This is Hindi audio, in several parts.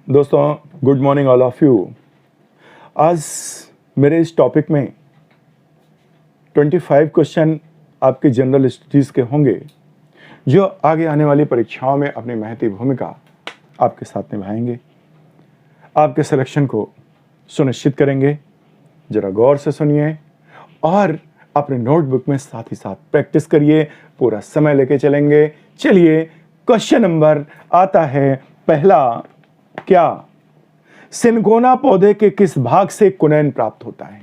दोस्तों, good morning all of you. आज मेरे इस टॉपिक में 25 क्वेश्चन आपके जनरल स्टडीज़ के होंगे जो आगे आने वाली परीक्षाओं में अपनी महती भूमिका आपके साथ निभाएंगे, आपके सिलेक्शन को सुनिश्चित करेंगे। जरा गौर से सुनिए और अपने नोटबुक में साथ ही साथ प्रैक्टिस करिए, पूरा समय लेके चलेंगे। चलिए, क्वेश्चन नंबर आता है पहला। क्या सिनकोना पौधे के किस भाग से कुनैन प्राप्त होता है?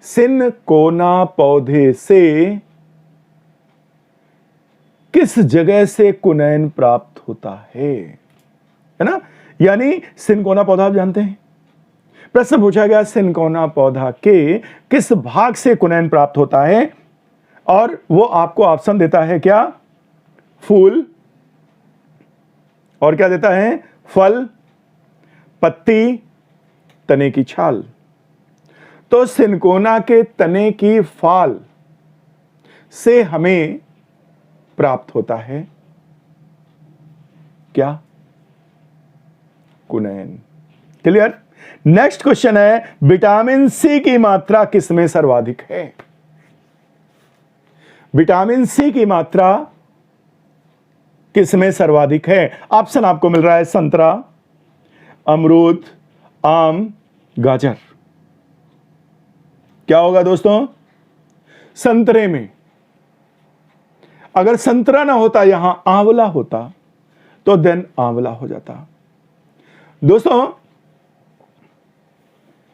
सिनकोना पौधे से किस जगह से कुनैन प्राप्त होता है ना? यानी सिनकोना पौधा आप जानते हैं। प्रश्न पूछा गया सिनकोना पौधा के किस भाग से कुनैन प्राप्त होता है, और वो आपको ऑप्शन देता है क्या? फूल, और क्या देता है? फल, पत्ती, तने की छाल। तो सिनकोना के तने की फाल से हमें प्राप्त होता है क्या? कुनैन। क्लियर? नेक्स्ट क्वेश्चन है, विटामिन सी की मात्रा किसमें सर्वाधिक है? विटामिन सी की मात्रा किसमें सर्वाधिक है? ऑप्शन आपको मिल रहा है संतरा, अमरूद, आम, गाजर। क्या होगा दोस्तों? संतरे में। अगर संतरा ना होता, यहां आंवला होता, तो देन आंवला हो जाता। दोस्तों,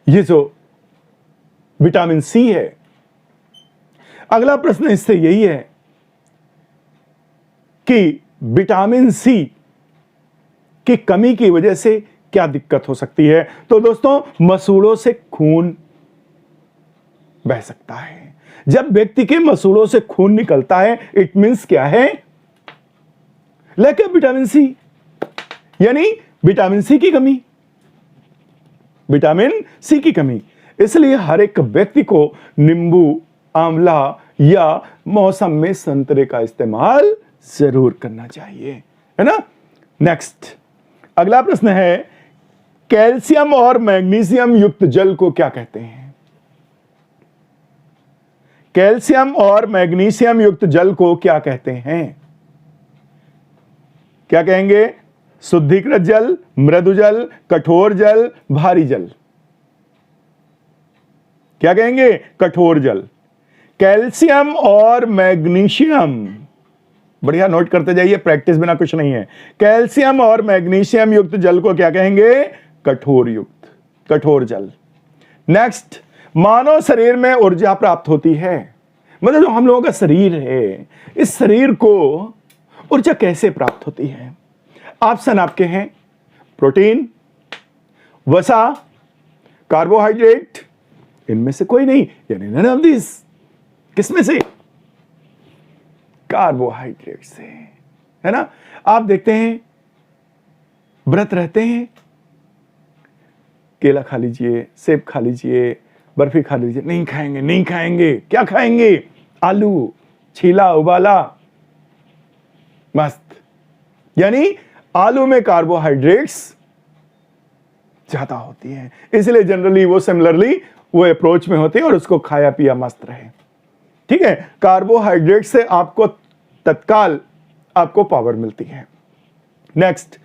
ये जो विटामिन सी है, अगला प्रश्न इससे यही है कि विटामिन सी की कमी की वजह से क्या दिक्कत हो सकती है? तो दोस्तों, मसूड़ों से खून बह सकता है। जब व्यक्ति के मसूड़ों से खून निकलता है, इट मींस क्या है? लैक ऑफ विटामिन सी, यानी विटामिन सी की कमी। विटामिन सी की कमी। इसलिए हर एक व्यक्ति को नींबू, आंवला या मौसम में संतरे का इस्तेमाल जरूर करना चाहिए, है ना? नेक्स्ट, अगला प्रश्न है, कैल्शियम और मैग्नीशियम युक्त जल को क्या कहते हैं? कैल्शियम और मैग्नीशियम युक्त जल को क्या कहते हैं? क्या कहेंगे? शुद्धिकृत जल, मृदु जल, कठोर जल, भारी जल। क्या कहेंगे? कठोर जल। कैल्शियम और मैग्नीशियम, बढ़िया नोट करते जाइए, प्रैक्टिस बिना कुछ नहीं है। कैल्शियम और मैग्नीशियम युक्त जल को क्या कहेंगे? कठोर युक्त, कठोर जल। नेक्स्ट, मानव शरीर में ऊर्जा प्राप्त होती है, मतलब जो हम लोगों का शरीर है, इस शरीर को ऊर्जा कैसे प्राप्त होती है? ऑप्शन आपके हैं प्रोटीन, वसा, कार्बोहाइड्रेट, इनमें से कोई नहीं, यानी नन ऑफ दिस। किसमें से? कार्बोहाइड्रेट से, है ना? आप देखते हैं, व्रत रहते हैं, केला खा लीजिए, सेब खा लीजिए, बर्फी खा लीजिए, नहीं खाएंगे, नहीं खाएंगे। क्या खाएंगे? आलू छीला, उबाला, मस्त। यानी आलू में कार्बोहाइड्रेट्स ज्यादा होती हैं, इसलिए जनरली वो सिमिलरली वो अप्रोच में होते हैं और उसको खाया पिया मस्त रहे। ठीक है? कार्बोहाइड्रेट से आपको तत्काल आपको पावर मिलती है। नेक्स्ट,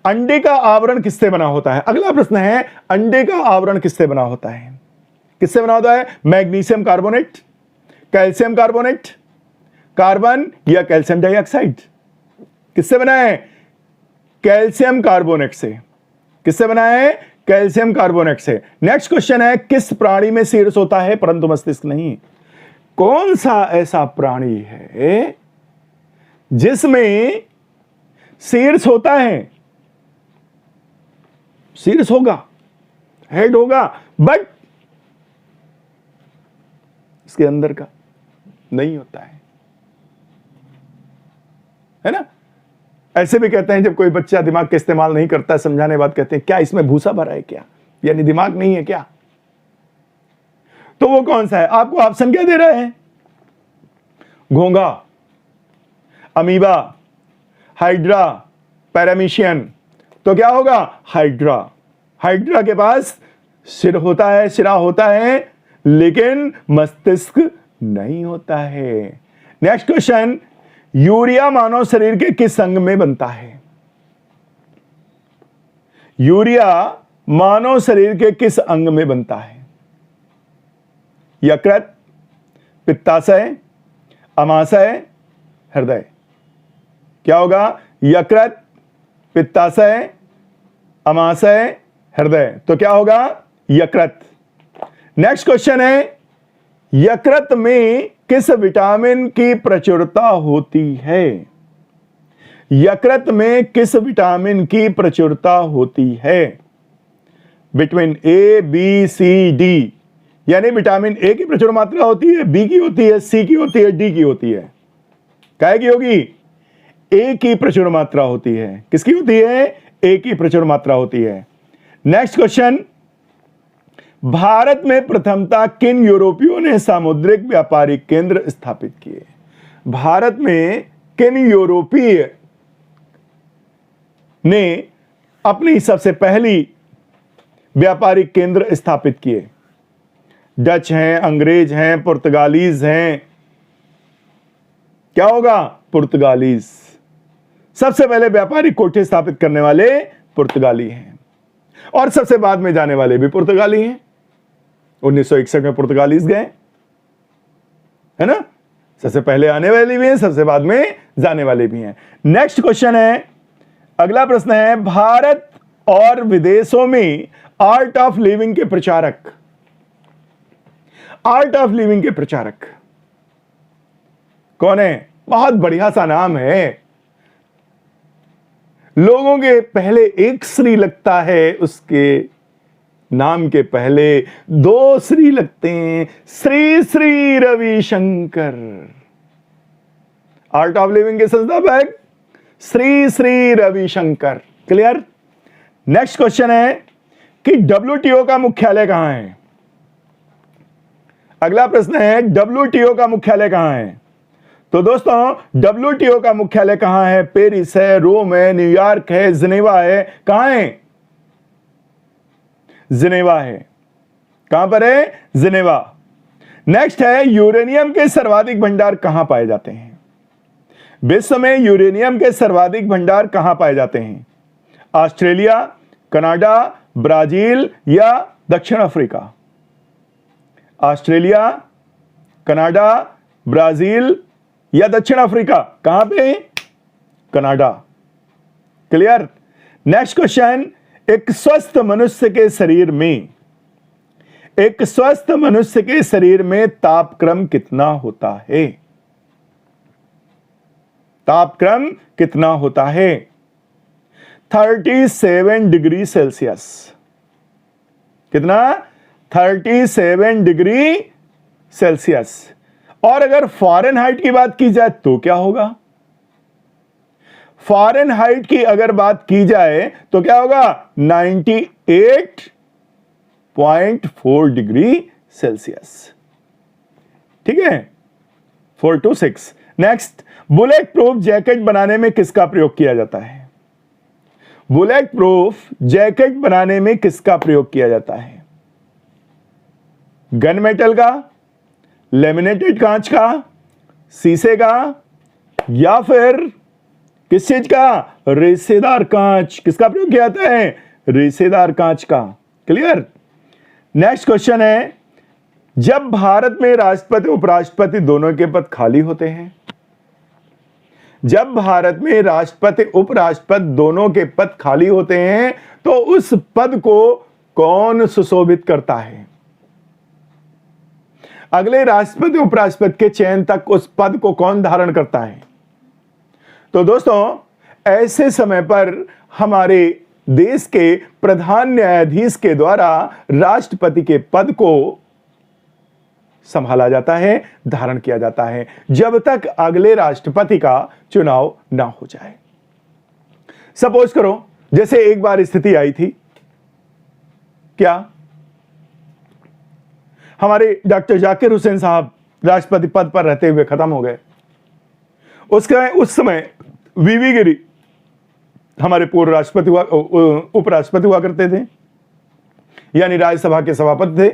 अंडे का आवरण किससे बना होता है? अगला प्रश्न है, अंडे का आवरण किससे बना होता है? किससे बना होता है? Magnesium carbonate, calcium carbonate, carbon या कैल्शियम डाइऑक्साइड? किससे बना है? कैल्शियम कार्बोनेट से। किससे बना है? कैल्शियम कार्बोनेट से। नेक्स्ट क्वेश्चन है, किस प्राणी में शीर्ष होता है परंतु मस्तिष्क नहीं? कौन सा ऐसा प्राणी है जिसमें शीर्ष होता है? शीर्ष होगा, हेड होगा, बट इसके अंदर का नहीं होता है ना? ऐसे भी कहते हैं, जब कोई बच्चा दिमाग का इस्तेमाल नहीं करता, समझाने बाद कहते हैं क्या इसमें भूसा भरा है क्या, यानी दिमाग नहीं है क्या? तो वो कौन सा है? आपको ऑप्शन क्या दे रहे हैं? घोंघा, अमीबा, हाइड्रा, पैरामीशियन, तो क्या होगा? हाइड्रा। हाइड्रा के पास सिर होता है, सिरा होता है, लेकिन मस्तिष्क नहीं होता है। नेक्स्ट क्वेश्चन, यूरिया मानव शरीर के किस अंग में बनता है? यूरिया मानव शरीर के किस अंग में बनता है? यकृत, पित्ताशय, अमाशय, हृदय। क्या होगा? यकृत, पित्ताशय, अमाशय, हृदय। तो क्या होगा? यकृत। नेक्स्ट क्वेश्चन है, यकृत में किस विटामिन की प्रचुरता होती है? यकृत में किस विटामिन की प्रचुरता होती है? Vitamin A, B, C, D. यानी विटामिन ए की प्रचुर मात्रा होती है, बी की होती है, सी की होती है, डी की होती है। काय की होगी? ए की प्रचुर मात्रा होती है। किसकी होती है? ए की प्रचुर मात्रा होती है। नेक्स्ट क्वेश्चन, भारत में प्रथमतः किन यूरोपियों ने सामुद्रिक व्यापारिक केंद्र स्थापित किए? भारत में किन यूरोपीय ने अपनी सबसे पहली व्यापारिक केंद्र स्थापित किए? डच हैं, अंग्रेज हैं, पुर्तगालीज हैं। क्या होगा? पुर्तगालीज। सबसे पहले व्यापारिक कोठे स्थापित करने वाले पुर्तगाली हैं, और सबसे बाद में जाने वाले भी पुर्तगाली हैं। 1961 में पुर्तगालीज गए, है ना? सबसे पहले आने वाले भी हैं, सबसे बाद में जाने वाले भी हैं। नेक्स्ट क्वेश्चन है, अगला प्रश्न है, भारत और विदेशों में आर्ट ऑफ लिविंग के प्रचारक, आर्ट ऑफ लिविंग के प्रचारक कौन है? बहुत बढ़िया सा नाम है। लोगों के पहले एक श्री लगता है, उसके नाम के पहले दो श्री लगते हैं। Shri Shri Ravishankar. Art of living के संस्थापक Shri Shri Ravishankar. Clear? Next question है कि डब्ल्यूटीओ का मुख्यालय कहां है? अगला प्रश्न है, डब्ल्यूटीओ का मुख्यालय कहां है? तो दोस्तों, डब्ल्यूटीओ का मुख्यालय कहां है? पेरिस है, रोम है, न्यूयॉर्क है, जिनेवा है। कहां है? जिनेवा है। कहां पर है? जिनेवा। नेक्स्ट है, यूरेनियम के सर्वाधिक भंडार कहां पाए जाते हैं? विश्व में यूरेनियम के सर्वाधिक भंडार कहां पाए जाते हैं? ऑस्ट्रेलिया, कनाडा, ब्राजील या दक्षिण अफ्रीका? ऑस्ट्रेलिया, कनाडा, ब्राजील या दक्षिण अफ्रीका? कहां पे? कनाडा। क्लियर? नेक्स्ट क्वेश्चन, एक स्वस्थ मनुष्य के शरीर में, एक स्वस्थ मनुष्य के शरीर में तापक्रम कितना होता है? तापक्रम कितना होता है? 37 डिग्री सेल्सियस। कितना? 37 डिग्री सेल्सियस। और अगर फ़ारेनहाइट की बात की जाए तो क्या होगा? फ़ारेनहाइट की अगर बात की जाए तो क्या होगा? 98.4 डिग्री सेल्सियस। ठीक है, 426। नेक्स्ट, बुलेट प्रूफ जैकेट बनाने में किसका प्रयोग किया जाता है? बुलेट प्रूफ जैकेट बनाने में किसका प्रयोग किया जाता है? गन मेटल का, लेमिनेटेड कांच का, शीशे का, या फिर किस चीज का? रेशेदार कांच। किसका प्रयोग किया जाता है? रेशेदार कांच का। क्लियर? नेक्स्ट क्वेश्चन है, जब भारत में राष्ट्रपति उपराष्ट्रपति दोनों के पद खाली होते हैं, जब भारत में राष्ट्रपति उपराष्ट्रपति दोनों के पद खाली होते हैं तो उस पद को कौन सुशोभित करता है? अगले राष्ट्रपति उपराष्ट्रपति के चयन तक उस पद को कौन धारण करता है? तो दोस्तों, ऐसे समय पर हमारे देश के प्रधान न्यायाधीश के द्वारा राष्ट्रपति के पद को संभाला जाता है, धारण किया जाता है, जब तक अगले राष्ट्रपति का चुनाव ना हो जाए। सपोज करो, जैसे एक बार स्थिति आई थी, क्या हमारे डॉक्टर जाकिर हुसैन साहब राष्ट्रपति पद पर रहते हुए खत्म हो गए। उस समय वीवी गिरी हमारे पूर्व राष्ट्रपति हुआ, उपराष्ट्रपति हुआ करते थे, यानी राज्यसभा के सभापति थे।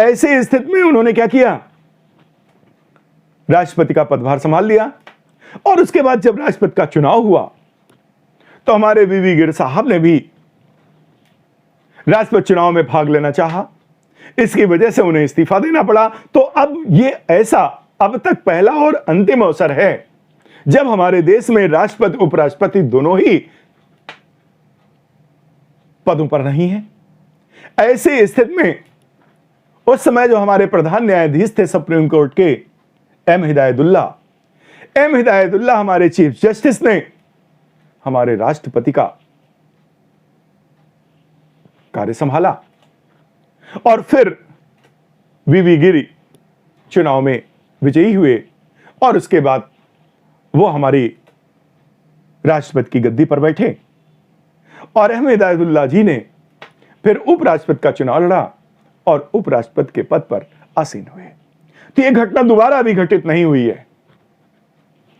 ऐसी स्थिति में उन्होंने क्या किया, राष्ट्रपति का पदभार संभाल लिया। और उसके बाद जब राष्ट्रपति का चुनाव हुआ तो हमारे वीवी गिर साहब ने भी राष्ट्रपति चुनाव में भाग लेना चाहा, इसकी वजह से उन्हें इस्तीफा देना पड़ा। तो अब ये ऐसा अब तक पहला और अंतिम अवसर है जब हमारे देश में राष्ट्रपति उपराष्ट्रपति दोनों ही पदों पर नहीं है। ऐसी स्थिति में उस समय जो हमारे प्रधान न्यायाधीश थे सुप्रीम कोर्ट के एम हिदायतुल्लाह हमारे चीफ जस्टिस ने हमारे राष्ट्रपति का कार्य संभाला और फिर वीवी गिरी चुनाव में विजयी हुए और उसके बाद वो हमारी राष्ट्रपति की गद्दी पर बैठे और अहमद हिदायतुल्लाह जी ने फिर उपराष्ट्रपति का चुनाव लड़ा और उपराष्ट्रपति के पद पर आसीन हुए। तो यह घटना दोबारा भी घटित नहीं हुई है।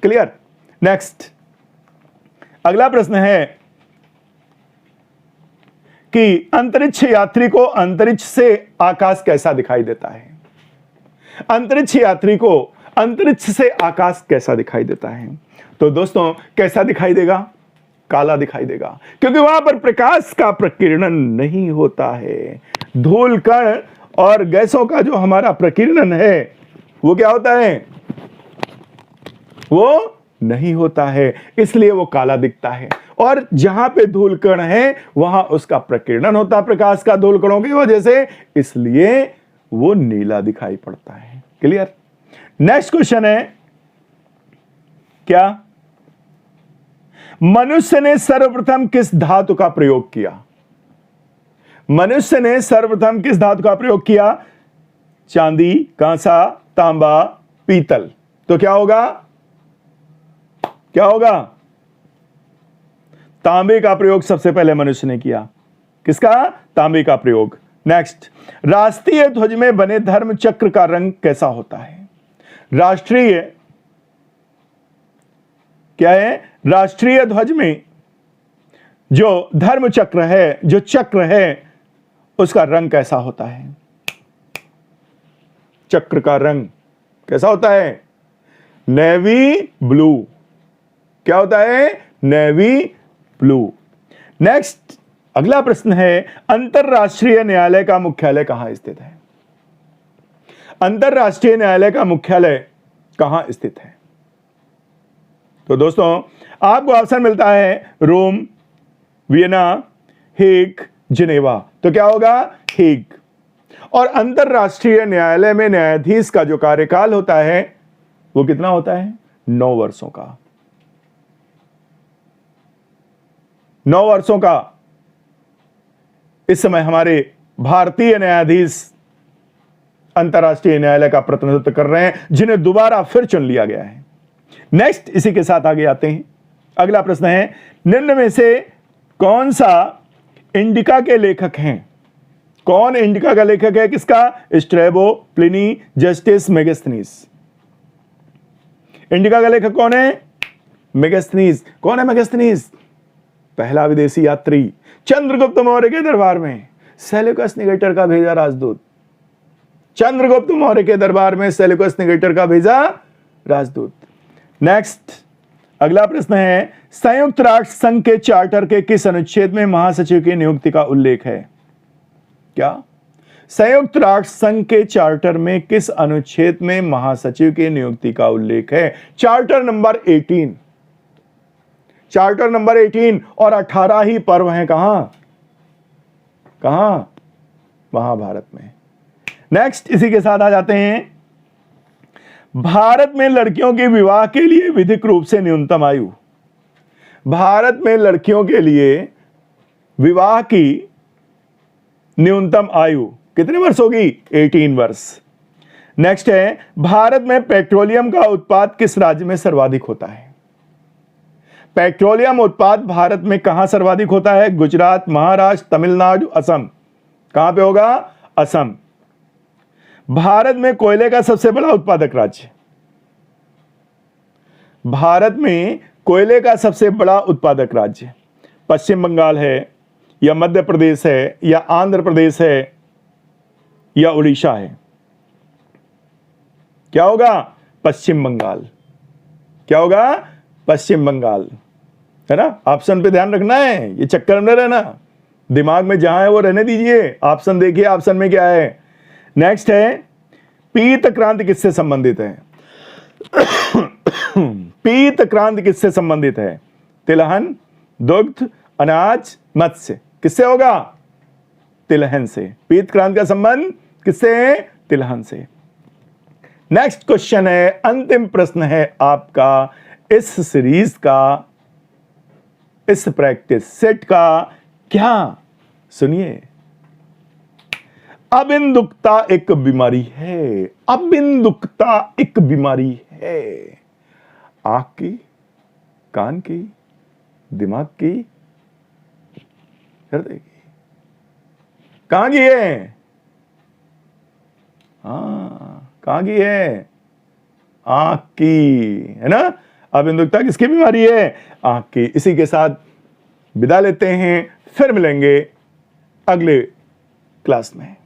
क्लियर? नेक्स्ट, अगला प्रश्न है कि अंतरिक्ष यात्री को अंतरिक्ष से आकाश कैसा दिखाई देता है? अंतरिक्ष यात्री को अंतरिक्ष से आकाश कैसा दिखाई देता है? तो दोस्तों, कैसा दिखाई देगा? काला दिखाई देगा, क्योंकि वहां पर प्रकाश का प्रकीर्णन नहीं होता है। धूल कण और गैसों का जो हमारा प्रकीर्णन है वो क्या होता है? वो नहीं होता है, इसलिए वो काला दिखता है। और जहां पे धूल कण है वहां उसका प्रकीर्णन होता है प्रकाश का धूल कणों की वजह से, इसलिए वो नीला दिखाई पड़ता है। क्लियर? नेक्स्ट क्वेश्चन है क्या? मनुष्य ने सर्वप्रथम किस धातु का प्रयोग किया? मनुष्य ने सर्वप्रथम किस धातु का प्रयोग किया? चांदी, कांसा, तांबा, पीतल। तो क्या होगा? क्या होगा? तांबे का प्रयोग सबसे पहले मनुष्य ने किया। किसका? तांबे का प्रयोग। नेक्स्ट, राष्ट्रीय ध्वज में बने धर्म चक्र का रंग कैसा होता है? राष्ट्रीय क्या है? राष्ट्रीय ध्वज में जो धर्म चक्र है, जो चक्र है, उसका रंग कैसा होता है? चक्र का रंग कैसा होता है? Navy blue. क्या होता है? Navy blue. नेक्स्ट, अगला प्रश्न है, अंतरराष्ट्रीय न्यायालय का मुख्यालय कहां स्थित है? अंतरराष्ट्रीय न्यायालय का मुख्यालय कहां स्थित है? तो दोस्तों, आपको ऑप्शन मिलता है रोम, वियना, हेग, जिनेवा। तो क्या होगा? हेग। और अंतरराष्ट्रीय न्यायालय में न्यायाधीश का जो कार्यकाल होता है वो कितना होता है? 9 वर्षों का। 9 वर्षों का। इस समय हमारे भारतीय न्यायाधीश अंतरराष्ट्रीय न्यायालय का प्रतिनिधित्व कर रहे हैं, जिन्हें दोबारा फिर चुन लिया गया है। नेक्स्ट, इसी के साथ आगे आते हैं। अगला प्रश्न है, निम्न में से कौन सा इंडिका के लेखक हैं? कौन इंडिका का लेखक है? किसका? Strabo, Pliny, justice, Megasthenes. Indica का लेखक कौन है? मेगास्थनीज। कौन है मेगास्थनीज? पहला विदेशी यात्री, चंद्रगुप्त मौर्य के दरबार में सेल्यूकस निकेटर का भेजा राजदूत। चंद्रगुप्त मौर्य के दरबार में सेल्यूकस निकेटर का भेजा राजदूत। नेक्स्ट, अगला प्रश्न है, संयुक्त राष्ट्र संघ के चार्टर के किस अनुच्छेद में महासचिव की नियुक्ति का उल्लेख है? क्या? संयुक्त राष्ट्र संघ के चार्टर में किस अनुच्छेद में महासचिव की नियुक्ति का उल्लेख है? Charter number 18। Charter number 18। और 18 ही पर्व हैं कहां? कहां? महाभारत में। नेक्स्ट, इसी के साथ आ जाते हैं, भारत में लड़कियों के विवाह के लिए विधिक रूप से न्यूनतम आयु। भारत में लड़कियों के लिए विवाह की न्यूनतम आयु कितने वर्ष होगी? 18 वर्ष। नेक्स्ट है, भारत में पेट्रोलियम का उत्पाद किस राज्य में सर्वाधिक होता है? पेट्रोलियम उत्पाद भारत में कहां सर्वाधिक होता है? गुजरात, महाराष्ट्र, तमिलनाडु, असम। कहां पे होगा? असम। भारत में कोयले का सबसे बड़ा उत्पादक राज्य। भारत में कोयले का सबसे बड़ा उत्पादक राज्य पश्चिम बंगाल है या मध्य प्रदेश है या आंध्र प्रदेश है या उड़ीसा है? क्या होगा? पश्चिम बंगाल। क्या होगा? पश्चिम बंगाल, है ना? ऑप्शन पे ध्यान रखना है, ये चक्कर में रहना, दिमाग में जहां है वो रहने दीजिए। ऑप्शन देखिए, ऑप्शन में क्या है। नेक्स्ट है, पीत क्रांति किससे संबंधित है? पीत क्रांति किससे संबंधित है? तिलहन, दुग्ध, अनाज, मत्स्य। किससे होगा? तिलहन से। पीत क्रांति का संबंध किससे है? तिलहन से। नेक्स्ट क्वेश्चन है, अंतिम प्रश्न है आपका इस सीरीज का, इस प्रैक्टिस सेट का। क्या? सुनिए, अबिंदुकता एक बीमारी है। अबिंदुकता एक बीमारी है। आंख की, कान की, दिमाग की, हृदय की? कहां की है? कहां की है? आंख की, है ना? अबिंदुकता किसकी बीमारी है? आंख की। इसी के साथ विदा लेते हैं, फिर मिलेंगे अगले क्लास में।